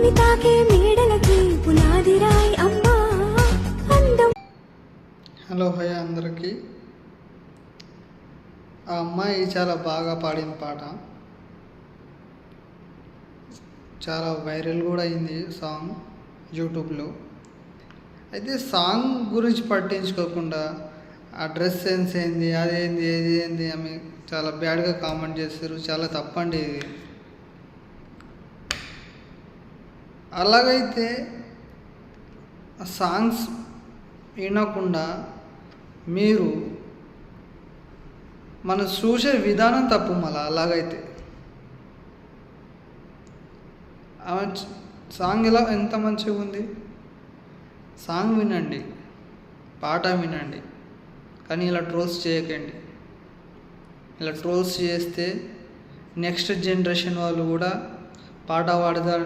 భూమిని తాకే మేడలకి పునాదిరాయి అమ్మా అందం. హలో హాయ్ అందరికీ. ఆ అమ్మాయి చాలా బాగా పాడిన పాట, చాలా వైరల్ కూడా అయింది సాంగ్ యూట్యూబ్లో. అయితే సాంగ్ గురించి పట్టించుకోకుండా ఆ డ్రెస్ సెన్స్ ఏంది, అదేంది, ఏది ఏంది ఆమె చాలా బ్యాడ్గా కామెంట్ చేస్తారు. చాలా తప్పండి ఇది. అలాగైతే ఆ సాంగ్స్ వినకుండా మీరు మనం చూసే విధానం తప్పు. మళ్ళీ అలాగైతే ఆమె సాంగ్ ఎంత మంచిగా ఉంది. సాంగ్ వినండి, పాట వినండి, కానీ ఇలా ట్రోల్స్ చేయకండి. ఇలా ట్రోల్స్ చేస్తే నెక్స్ట్ జనరేషన్ వాళ్ళు కూడా పాట పాడతారు.